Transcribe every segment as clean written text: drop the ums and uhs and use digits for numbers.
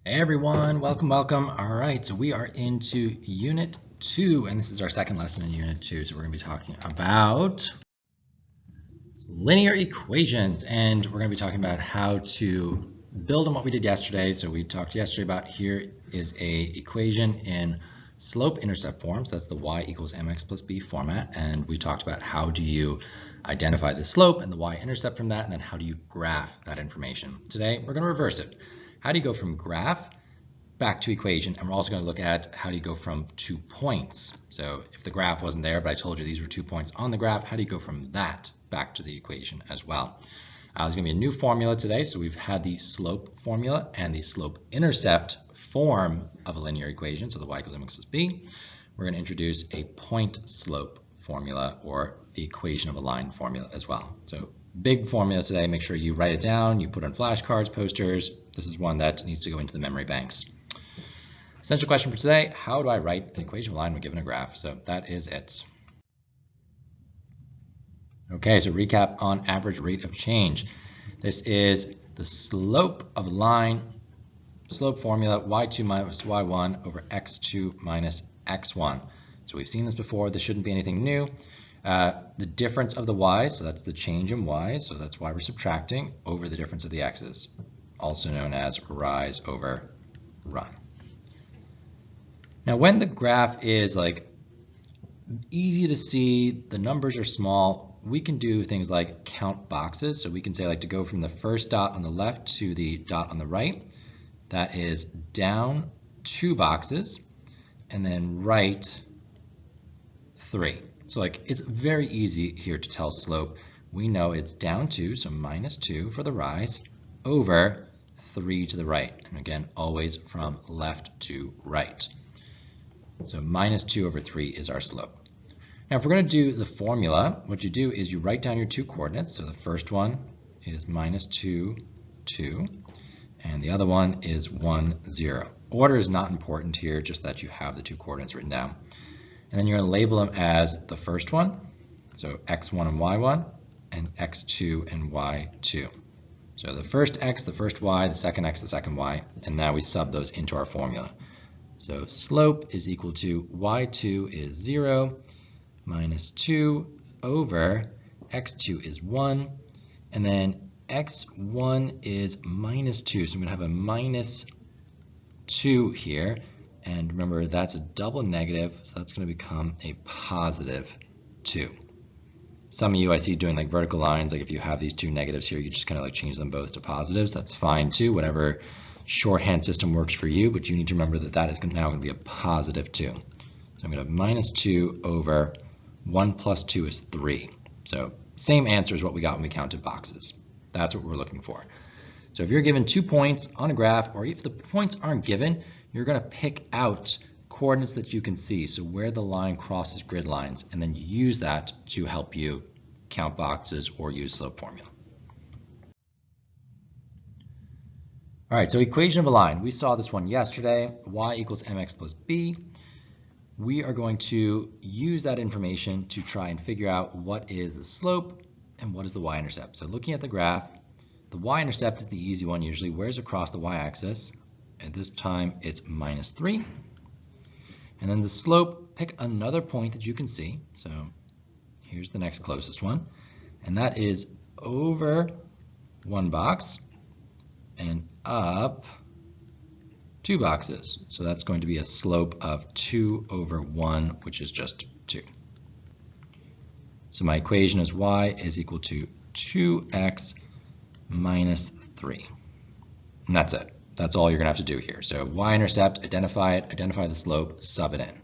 Hey everyone, welcome. All right, so we are into Unit 2, and this is our second lesson in Unit 2. So we're going to be talking about linear equations, and we're going to be talking about how to build on what we did yesterday. So we talked yesterday about here is a equation in slope-intercept form, so that's the y equals mx plus b format, and we talked about how do you identify the slope and the y-intercept from that, and then how do you graph that information. Today, we're going to reverse it. How do you go from graph back to equation? And we're also going to look at how do you go from 2 points. So if the graph wasn't there, but I told you these were 2 points on the graph, how do you go from that back to the equation as well? There's going to be a new formula today. So we've had the slope formula and the slope-intercept form of a linear equation. So the y equals mx plus b. We're going to introduce a point slope formula, or the equation of a line formula as well. So big formula today. Make sure you write it down. You put on flashcards, posters. This is one that needs to go into the memory banks. Essential question for today: how do I write an equation of a line when given a graph? So that is it. Okay, so recap on average rate of change. This is the slope of a line, slope formula, y2 minus y1 over x2 minus x1. So we've seen this before. This shouldn't be anything new. The difference of the y's, so that's the change in y, so that's why we're subtracting, over the difference of the x's, also known as rise over run. Now, when the graph is like easy to see, the numbers are small, we can do things like count boxes. So we can say, like, to go from the first dot on the left to the dot on the right, that is down 2 boxes, and then right 3. So like, it's very easy here to tell slope. We know it's down 2, so minus 2 for the rise, over 3 to the right. And again, always from left to right. So minus 2 over 3 is our slope. Now, if we're going to do the formula, what you do is you write down your 2 coordinates. So the first one is minus 2, 2, and the other one is 1, 0. Order is not important here, just that you have the 2 coordinates written down. And then you're going to label them as the first one, so x1 and y1, and x2 and y2. So the first x, the first y, the second x, the second y, and now we sub those into our formula. So slope is equal to y2 is 0, minus 2 over x2 is 1, and then x1 is minus 2. So I'm going to have a minus 2 here. And remember, that's a double negative, so that's going to become a positive 2. Some of you I see doing like vertical lines, like if you have these 2 negatives here, you just kind of like change them both to positives. That's fine too, whatever shorthand system works for you, but you need to remember that that is now going to be a positive 2. So I'm going to have minus 2 over 1 plus 2 is 3. So same answer as what we got when we counted boxes. That's what we're looking for. So if you're given 2 points on a graph, or if the points aren't given, you're going to pick out coordinates that you can see, so where the line crosses grid lines, and then use that to help you count boxes or use slope formula. All right, so equation of a line. We saw this one yesterday, y equals mx plus b. We are going to use that information to try and figure out what is the slope and what is the y-intercept. So looking at the graph, the y-intercept is the easy one usually. Where's across the y-axis? At this time, it's minus 3. And then the slope, pick another point that you can see. So here's the next closest one. And that is over 1 box and up 2 boxes. So that's going to be a slope of 2 over 1, which is just 2. So my equation is y is equal to 2x minus 3. And that's it. That's all you're going to have to do here. So y-intercept, identify it, identify the slope, sub it in.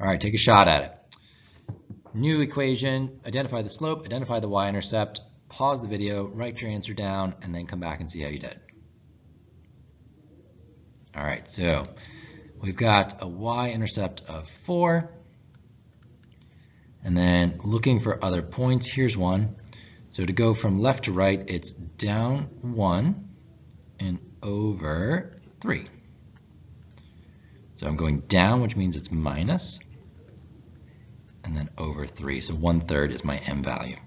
All right, take a shot at it. New equation, identify the slope, identify the y-intercept, pause the video, write your answer down, and then come back and see how you did. All right, so we've got a y-intercept of 4. And then looking for other points, here's one. So to go from left to right, it's down 1 and over 3. So I'm going down, which means it's minus, and then over 3. So 1/3 is my m value.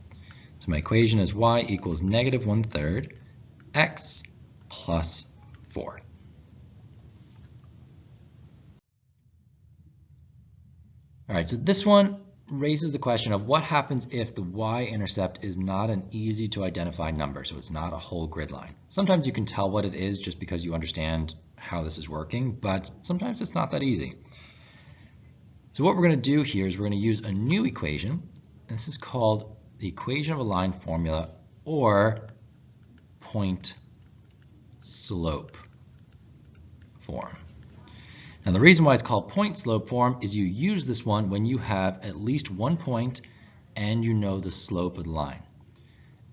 So my equation is y equals negative 1/3 x plus 4. All right, so this one raises the question of what happens if the y-intercept is not an easy to identify number, so it's not a whole grid line. Sometimes you can tell what it is just because you understand how this is working, but sometimes it's not that easy. So what we're going to do here is we're going to use a new equation. This is called the equation of a line formula, or point slope form. Now the reason why it's called point slope form is you use this one when you have at least one point and you know the slope of the line.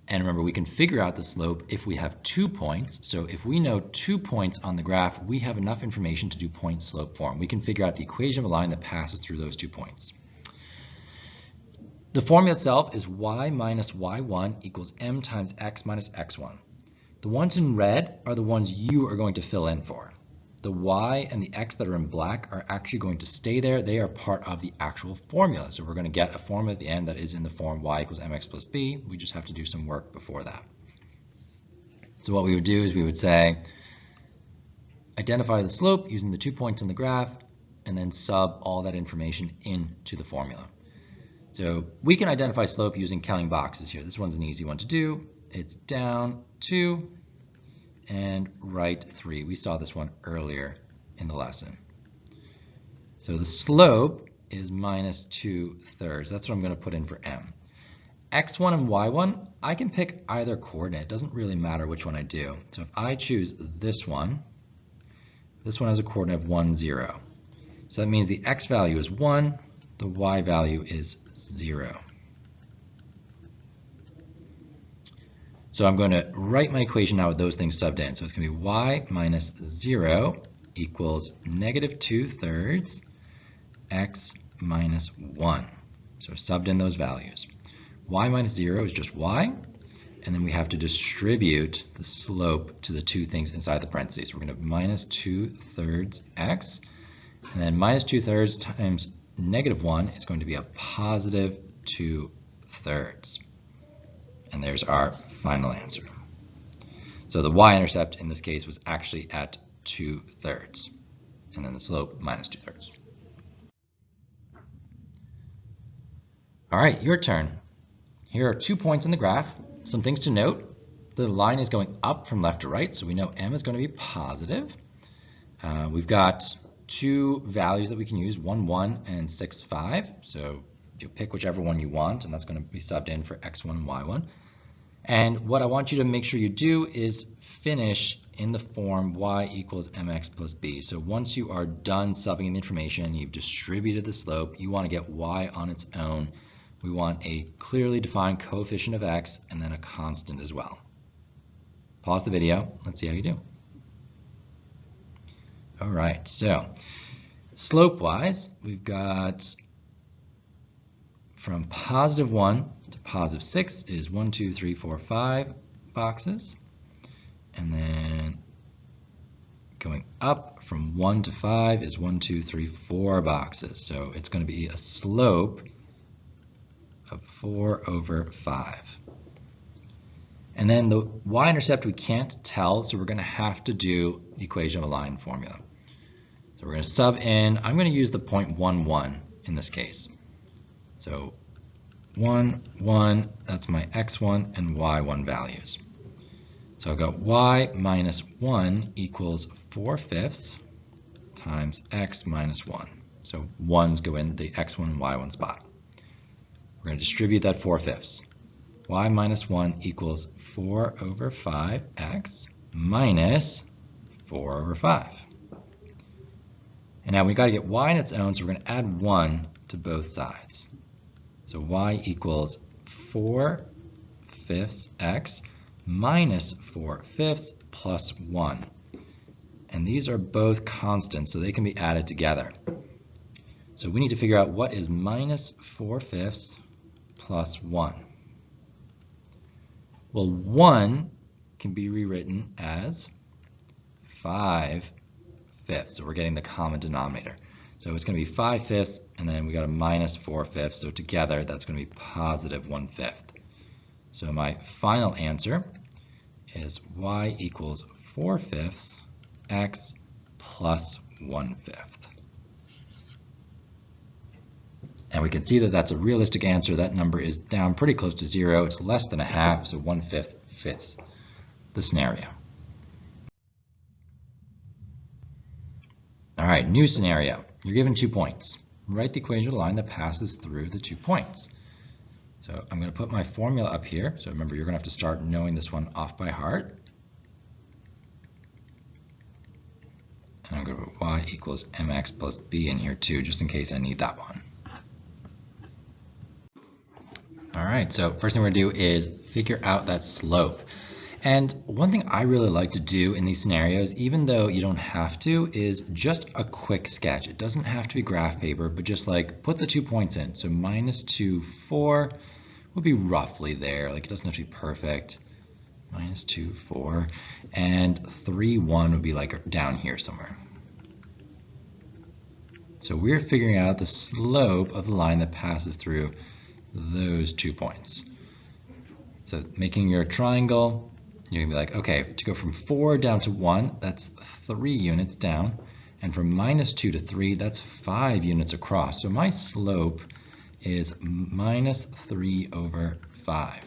And remember, we can figure out the slope if we have 2 points. So if we know 2 points on the graph, we have enough information to do point slope form. We can figure out the equation of a line that passes through those 2 points. The formula itself is y minus y1 equals m times x minus x1. The ones in red are the ones you are going to fill in for. The y and the x that are in black are actually going to stay there. They are part of the actual formula. So we're going to get a formula at the end that is in the form y equals mx plus b. We just have to do some work before that. So what we would do is we would say, identify the slope using the 2 points in the graph, and then sub all that information into the formula. So we can identify slope using counting boxes here. This one's an easy one to do. It's down 2 and right 3. We saw this one earlier in the lesson. So the slope is minus 2/3. That's what I'm going to put in for m. x1 and y1, I can pick either coordinate. It doesn't really matter which one I do. So if I choose this one has a coordinate of 1, 0. So that means the x value is 1, the y value is 0. So I'm going to write my equation now with those things subbed in. So it's going to be y minus 0 equals negative 2/3 x minus 1. So subbed in those values. Y minus 0 is just y, and then we have to distribute the slope to the two things inside the parentheses. We're going to have minus 2/3 x, and then minus 2/3 times negative 1 is going to be a positive 2/3. And there's our final answer. So the y-intercept in this case was actually at 2/3, and then the slope minus 2/3. All right, your turn. Here are 2 points in the graph. Some things to note. The line is going up from left to right, so we know m is going to be positive. We've got 2 values that we can use, 1, 1, and 6, 5. So you pick whichever one you want, and that's going to be subbed in for x1 and y1. And what I want you to make sure you do is finish in the form y equals mx plus b. So once you are done subbing in the information, you've distributed the slope, you want to get y on its own. We want a clearly defined coefficient of x and then a constant as well. Pause the video. Let's see how you do. All right, so slope-wise, we've got from positive 1 to positive 6 is 1, 2, 3, 4, 5 boxes. And then going up from 1 to 5 is 1, 2, 3, 4 boxes. So it's going to be a slope of 4/5. And then the y-intercept we can't tell, so we're going to have to do the equation of a line formula. So we're going to sub in, I'm going to use the 0.11 in this case. So 1, 1, that's my x1 and y1 values. So I've got y minus 1 equals 4/5 times x minus 1. So 1's go in the x1 and y1 spot. We're going to distribute that 4/5. Y minus 1 equals 4/5x minus 4/5. And now we've got to get y on its own, so we're going to add 1 to both sides. So y equals 4/5x minus 4/5 plus 1. And these are both constants, so they can be added together. So we need to figure out what is minus 4/5 plus 1. Well, 1 can be rewritten as 5/5. So we're getting the common denominator. So it's going to be 5/5, and then we got a minus 4/5. So together, that's going to be positive 1/5. So my final answer is y equals 4/5 x plus 1/5. And we can see that that's a realistic answer. That number is down pretty close to 0. It's less than a half, so 1/5 fits the scenario. All right, new scenario. You're given 2 points. Write the equation of the line that passes through the 2 points. So I'm going to put my formula up here. So remember, you're going to have to start knowing this one off by heart. And I'm going to put y equals mx plus b in here too, just in case I need that one. All right, so first thing we're going to do is figure out that slope. And one thing I really like to do in these scenarios, even though you don't have to, is just a quick sketch. It doesn't have to be graph paper, but just like put the 2 points in. So -2, 4 would be roughly there. Like it doesn't have to be perfect. -2, 4, and 3, 1 would be like down here somewhere. So we're figuring out the slope of the line that passes through those 2 points. So making your triangle, you're gonna be like, okay, to go from 4 down to 1, that's 3 units down. And from -2 to 3, that's 5 units across. So my slope is -3/5.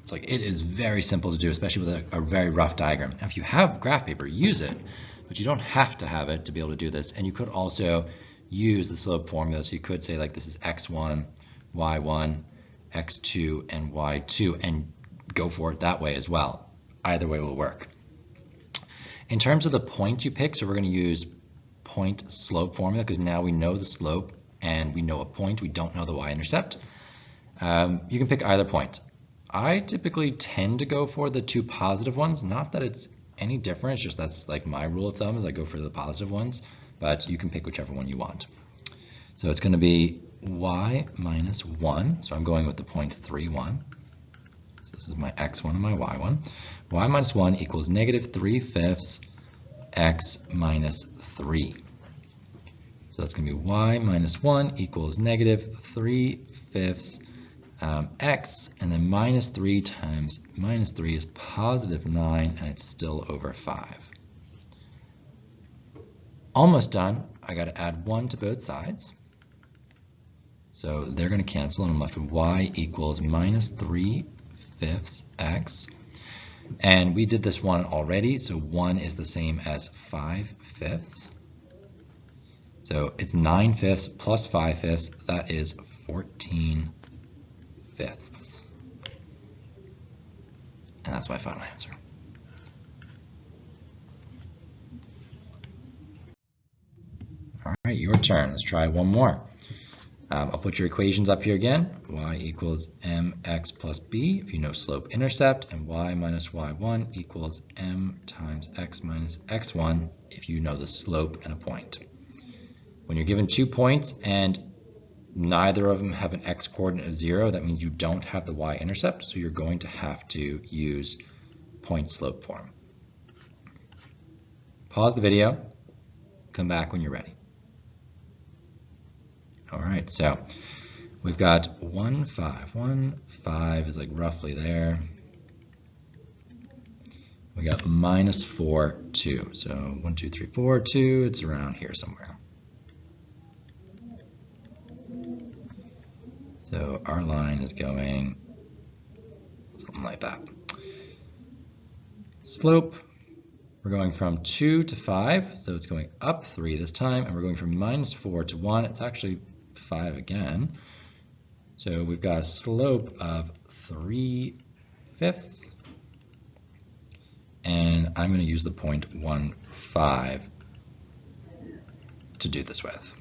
It's like, it is very simple to do, especially with a very rough diagram. Now, if you have graph paper, use it, but you don't have to have it to be able to do this. And you could also use the slope formula. So you could say like, this is x1, y1, x2, and y2, and go for it that way as well. Either way will work. In terms of the point you pick, so we're going to use point slope formula because now we know the slope and we know a point. We don't know the y-intercept. You can pick either point. I typically tend to go for the 2 positive ones. Not that it's any different, it's just that's like my rule of thumb is I go for the positive ones, but you can pick whichever one you want. So it's going to be y minus 1. So I'm going with the point 3, 1. So this is my x1 and my y1. Y minus 1 equals -3/5 x minus 3. So that's going to be y minus 1 equals -3/5 x, and then -3 times -3 is +9, and it's still over 5. Almost done. I got to add 1 to both sides. So they're going to cancel, and I'm left with y equals -3/5 x. And we did this one already, so 1 is the same as 5/5. So it's 9/5 plus 5/5, that is 14/5. And that's my final answer. All right, your turn. Let's try one more. I'll put your equations up here again. Y equals mx plus b if you know slope intercept, and y minus y1 equals m times x minus x1 if you know the slope and a point. When you're given 2 points and neither of them have an x coordinate of 0, that means you don't have the y-intercept, so you're going to have to use point slope form. Pause the video, come back when you're ready. All right, so we've got 1, 5. 1, 5 is like roughly there. We got -4, 2. So 1, 2, 3, 4, 2, it's around here somewhere. So our line is going something like that. Slope, we're going from 2 to 5, so it's going up 3 this time, and we're going from -4 to 1. It's actually 5 again. So we've got a slope of 3/5, and I'm going to use the point 1,5 to do this with.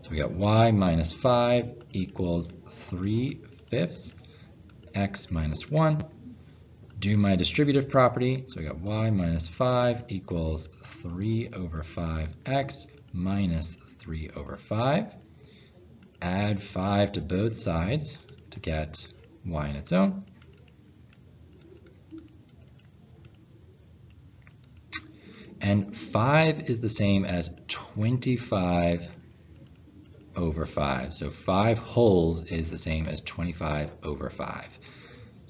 So we got y minus 5 equals 3/5 x minus 1. Do my distributive property. So we got y minus 5 equals 3/5x minus 3/5. Add 5 to both sides to get y on its own. And 5 is the same as 25/5. So 5 wholes is the same as 25/5.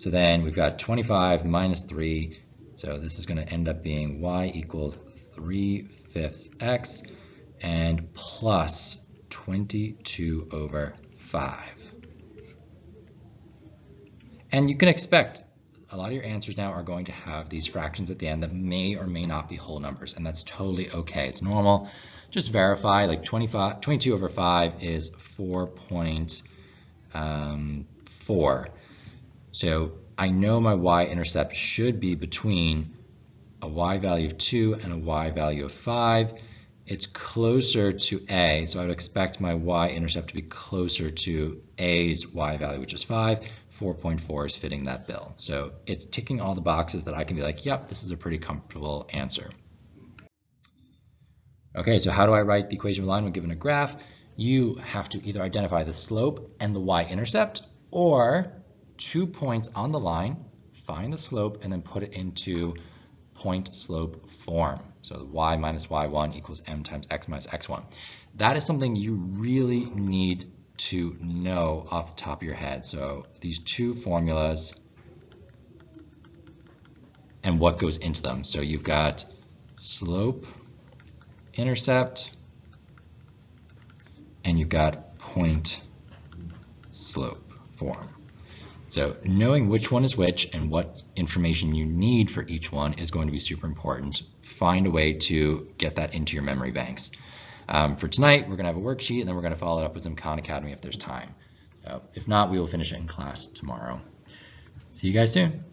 So then we've got 25 minus 3. So this is going to end up being y equals 3/5 x and plus 22 over 5. And you can expect a lot of your answers now are going to have these fractions at the end that may or may not be whole numbers, and that's totally okay. It's normal. Just verify, like 22 over 5 is 4.4. So I know my y-intercept should be between a y value of 2 and a y value of 5. It's closer to a, so I would expect my y-intercept to be closer to a's y value, which is 5. 4.4 is fitting that bill. So it's ticking all the boxes that I can be like, yep, this is a pretty comfortable answer. Okay, so how do I write the equation of a line when given a graph? You have to either identify the slope and the y-intercept, or 2 points on the line, find the slope, and then put it into point slope form. So y minus y1 equals m times x minus x1. That is something you really need to know off the top of your head. So these two formulas and what goes into them. So you've got slope, intercept, and you've got point slope form. So knowing which one is which and what information you need for each one is going to be super important. Find a way to get that into your memory banks. For tonight, we're going to have a worksheet, and then we're going to follow it up with some Khan Academy if there's time. So if not, we will finish it in class tomorrow. See you guys soon.